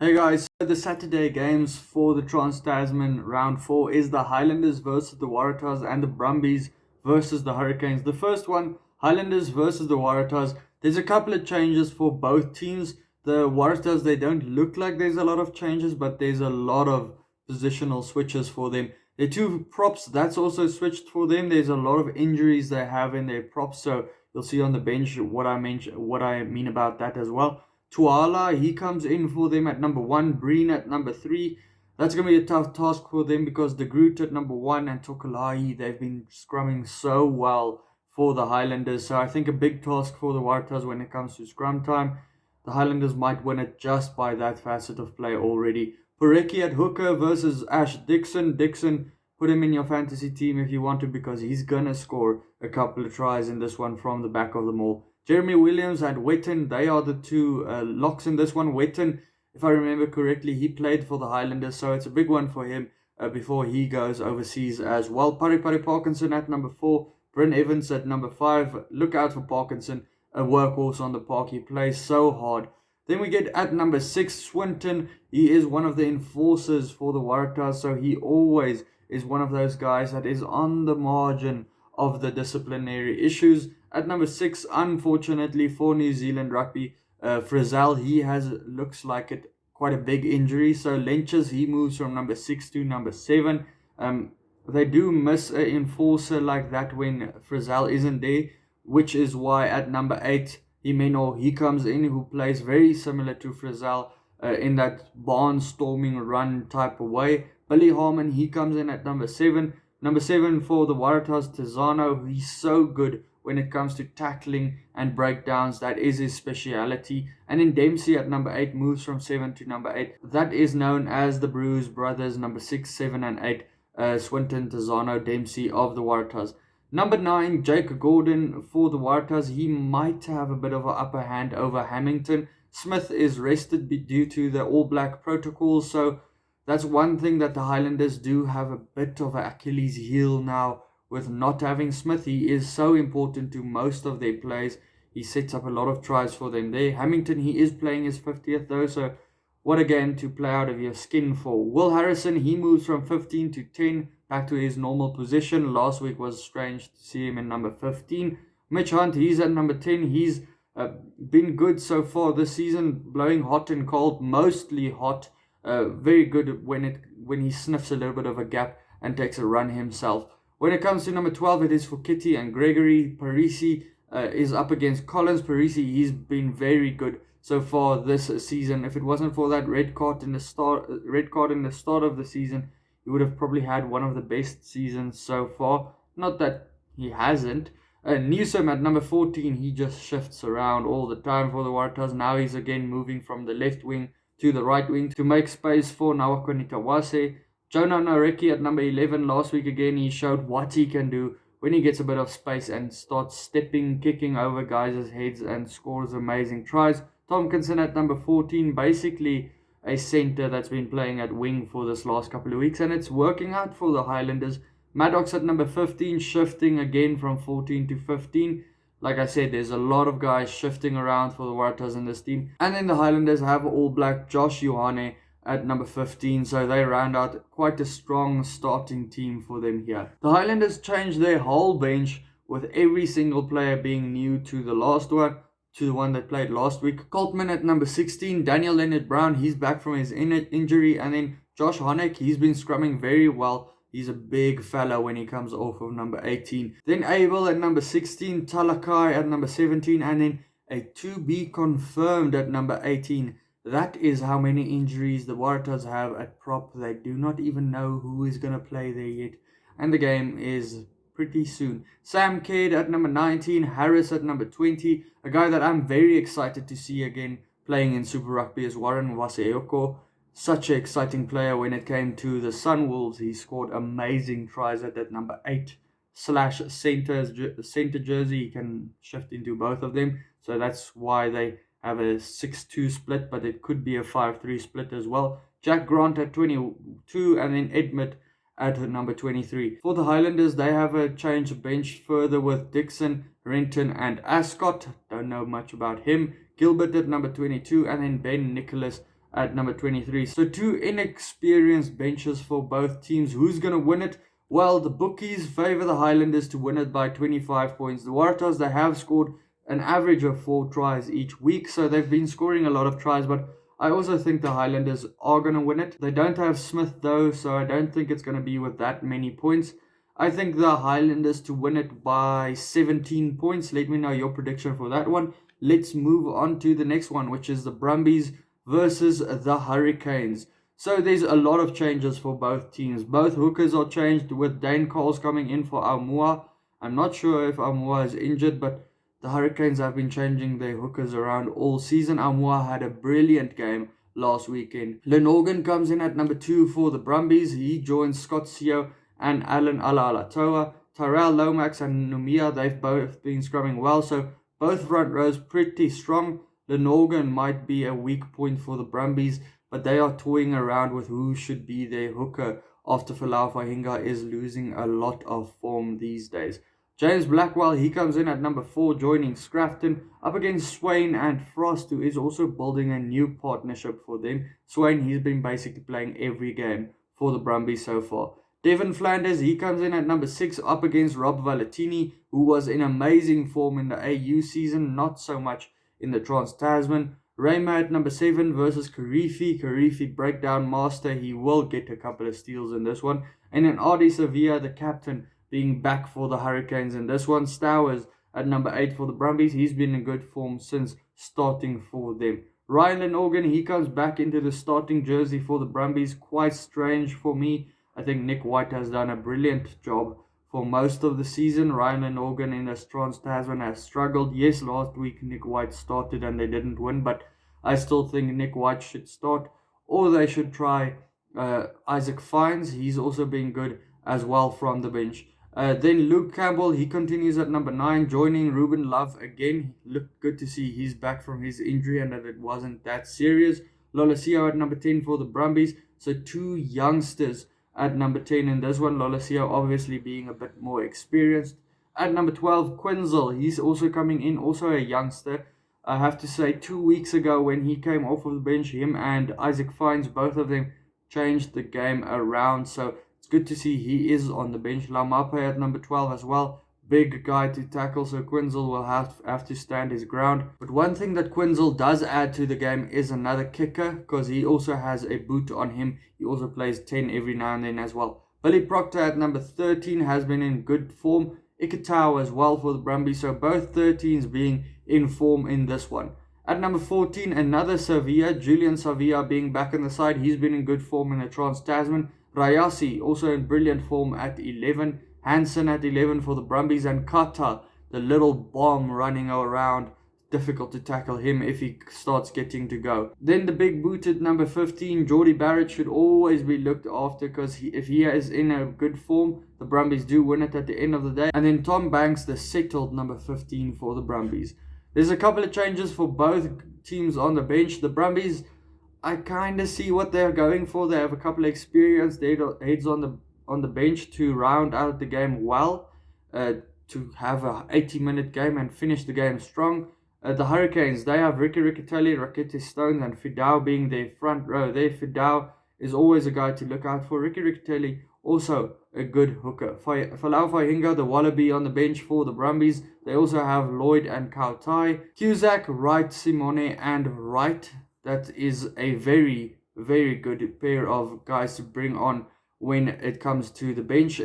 Hey guys, so the Saturday games for the Trans Tasman round 4 is the Highlanders versus the Waratahs and the Brumbies versus the Hurricanes. The first one, Highlanders versus the Waratahs. There's a couple of changes for both teams. The Waratahs, they don't look like there's a lot of changes, but there's a lot of positional switches for them. Their two props, that's also switched for them. There's a lot of injuries they have in their props, so you'll see on the bench what I mean about that as well. Tuala, he comes in for them at number 1, Breen at number 3. That's going to be a tough task for them because the Groot at number 1 and Tokalai, they've been scrumming so well for the Highlanders. So I think a big task for the Waratahs when it comes to scrum time. The Highlanders might win it just by that facet of play already. Poreki at hooker versus Ash Dixon. Dixon, put him in your fantasy team if you want to because he's going to score a couple of tries in this one from the back of the maul. Jeremy Williams and Wetton, they are the two locks in this one. Wetton, if I remember correctly, he played for the Highlanders, so it's a big one for him before he goes overseas as well. Pari Parkinson at number 4, Bryn Evans at number 5. Look out for Parkinson, a workhorse on the park. He plays so hard. Then we get at number 6, Swinton. He is one of the enforcers for the Waratahs, so he always is one of those guys that is on the margin of the disciplinary issues. At number 6, unfortunately for New Zealand rugby, Frizzell, he looks like it quite a big injury. So Lenches, he moves from number 6 to number 7. They do miss an enforcer like that when Frizzell isn't there, which is why at number 8, Himeno, he comes in, who plays very similar to Frizzell in that barnstorming run type of way. Billy Harmon, he comes in at number 7. Number 7 for the Waratahs, Tizano, he's so good when it comes to tackling and breakdowns. That is his speciality. And then Dempsey at number 8 moves from 7 to number 8. That is known as the Bruce brothers, number 6, 7 and 8. Swinton, Tizano, Dempsey of the Waratahs. Number 9, Jake Gordon for the Waratahs. He might have a bit of an upper hand over Hamilton. Smith is rested due to the All Black protocol, so that's one thing that the Highlanders do have a bit of an Achilles heel now with not having Smith. He is so important to most of their plays. He sets up a lot of tries for them there. Hamilton, he is playing his 50th though, so what a game to play out of your skin for. Will Harrison, he moves from 15 to 10 back to his normal position. Last week was strange to see him in number 15. Mitch Hunt, he's at number 10. He's been good so far this season, blowing hot and cold, mostly hot. Very good when he sniffs a little bit of a gap and takes a run himself. When it comes to number 12, it is for Kitty and Gregory. Parisi is up against Collins. Parisi, he's been very good so far this season. If it wasn't for that red card in the start of the season, he would have probably had one of the best seasons so far. Not that he hasn't. Newsom at number 14, he just shifts around all the time for the Waratahs. Now he's again moving from the left wing to the right wing to make space for Nawako Nitawase. Jonah Nareki at number 11. Last week again, he showed what he can do when he gets a bit of space and starts stepping, kicking over guys' heads and scores amazing tries. Tompkinson at number 14, basically a centre that's been playing at wing for this last couple of weeks, and it's working out for the Highlanders. Maddox at number 15, shifting again from 14 to 15. Like I said, there's a lot of guys shifting around for the Waratahs in this team. And then the Highlanders have All Black Josh Ioane at number 15, so they round out quite a strong starting team for them here. The Highlanders changed their whole bench with every single player being new to the last one, to the one that played last week. Coltman at number 16, Daniel Leonard-Brown, he's back from his injury, and then Josh Honeck, he's been scrumming very well. He's a big fella when he comes off of number 18. Then Abel at number 16, Talakai at number 17, and then a to be confirmed at number 18. That is how many injuries the Waratahs have at prop. They do not even know who is going to play there yet. And the game is pretty soon. Sam Cade at number 19, Harris at number 20. A guy that I'm very excited to see again playing in Super Rugby is Warren Waseoko. Such an exciting player when it came to the Sunwolves. He scored amazing tries at that number 8/center jersey. He can shift into both of them. So that's why they have a 6-2 split, but it could be a 5-3 split as well. Jack Grant at 22 and then Edmund at number 23. For the Highlanders, they have a change bench further with Dixon, Renton and Ascot. Don't know much about him. Gilbert at number 22 and then Ben Nicholas at number 23. So two inexperienced benches for both teams. Who's going to win it? Well, the bookies favor the Highlanders to win it by 25 points. The Waratahs, they have scored an average of 4 tries each week, so they've been scoring a lot of tries, but I also think the Highlanders are going to win it. They don't have Smith though, so I don't think it's going to be with that many points. I think the Highlanders to win it by 17 points. Let me know your prediction for that one. Let's move on to the next one, which is the Brumbies versus the Hurricanes. So there's a lot of changes for both teams. Both hookers are changed, with Dane Coles coming in for Aumua. I'm not sure if Aumua is injured, but the Hurricanes have been changing their hookers around all season. Aumua had a brilliant game last weekend. Lenorgan comes in at number 2 for the Brumbies. He joins Scott Sio and Alan Alaalatoa. Tyrell Lomax and Numia, they've both been scrumming well, so both front rows pretty strong. Lenorgan might be a weak point for the Brumbies, but they are toying around with who should be their hooker after Folau Fahinga is losing a lot of form these days. James Blackwell, he comes in at number 4, joining Scrafton up against Swain and Frost, who is also building a new partnership for them. Swain, he's been basically playing every game for the Brumbies so far. Devin Flanders, he comes in at number 6 up against Rob Valentini, who was in amazing form in the AU season, not so much in the Trans Tasman. Rayma at number 7 versus Karifi. Karifi, breakdown master, he will get a couple of steals in this one. And then Adi Sevilla, the captain, being back for the Hurricanes in this one. Stowers at number 8 for the Brumbies. He's been in good form since starting for them. Ryan Lenorgan, he comes back into the starting jersey for the Brumbies. Quite strange for me. I think Nick White has done a brilliant job for most of the season. Ryan Lenorgan in the Trans Tasman has struggled. Yes, last week Nick White started and they didn't win, but I still think Nick White should start, or they should try Isaac Fines. He's also been good as well from the bench. Then Luke Campbell, he continues at number 9, joining Ruben Love again. Look good to see he's back from his injury and that it wasn't that serious. Lolosio at number 10 for the Brumbies. So two youngsters at number 10 in this one. Lolosio obviously being a bit more experienced. At number 12, Quinzel, he's also coming in, also a youngster. I have to say 2 weeks ago when he came off of the bench, him and Isaac Fines, both of them changed the game around. So it's good to see he is on the bench. Laumape at number 12 as well. Big guy to tackle, so Quinzel will have to stand his ground. But one thing that Quinzel does add to the game is another kicker, because he also has a boot on him. He also plays 10 every now and then as well. Billy Proctor at number 13 has been in good form. Ikitau as well for the Brumbies, so both 13s being in form in this one. At number 14, another Sevilla, Julian Sevilla being back on the side. He's been in good form in the Trans Tasman. Rayasi also in brilliant form at 11. Hansen at 11 for the Brumbies, and Kata, the little bomb running around. Difficult to tackle him if he starts getting to go. Then the big boot at number 15, Geordie Barrett, should always be looked after, because if he is in a good form, the Brumbies do win it at the end of the day. And then Tom Banks, the settled number 15 for the Brumbies. There's a couple of changes for both teams on the bench. The Brumbies, I kind of see what they're going for. They have a couple of experienced heads on the bench to round out the game well, to have a 80-minute game and finish the game strong. The Hurricanes, they have Ricky Riccatelli, Rakete Stones and Fidau being their front row. There, Fidau is always a guy to look out for. Ricky Riccatelli, also a good hooker. Folau Fahinga, the Wallaby on the bench for the Brumbies. They also have Lloyd and Kautai. Cusack, Wright, Simone and Wright. That is a very, very good pair of guys to bring on when it comes to the bench.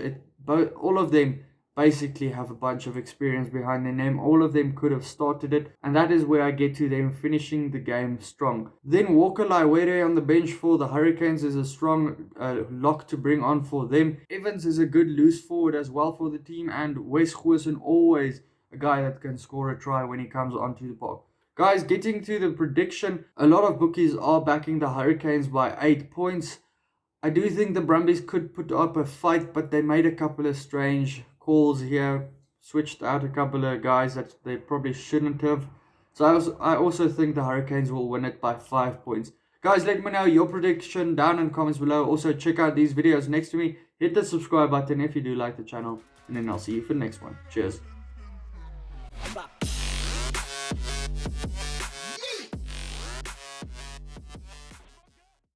All of them basically have a bunch of experience behind their name. All of them could have started it, and that is where I get to them finishing the game strong. Then Walker Laiwere on the bench for the Hurricanes is a strong lock to bring on for them. Evans is a good loose forward as well for the team, and Wes Goosen, always a guy that can score a try when he comes onto the park. Guys, getting to the prediction, a lot of bookies are backing the Hurricanes by 8 points. I do think the Brumbies could put up a fight, but they made a couple of strange calls here, switched out a couple of guys that they probably shouldn't have. So I also think the Hurricanes will win it by 5 points. Guys, let me know your prediction down in the comments below. Also, check out these videos next to me. Hit the subscribe button if you do like the channel. And then I'll see you for the next one. Cheers.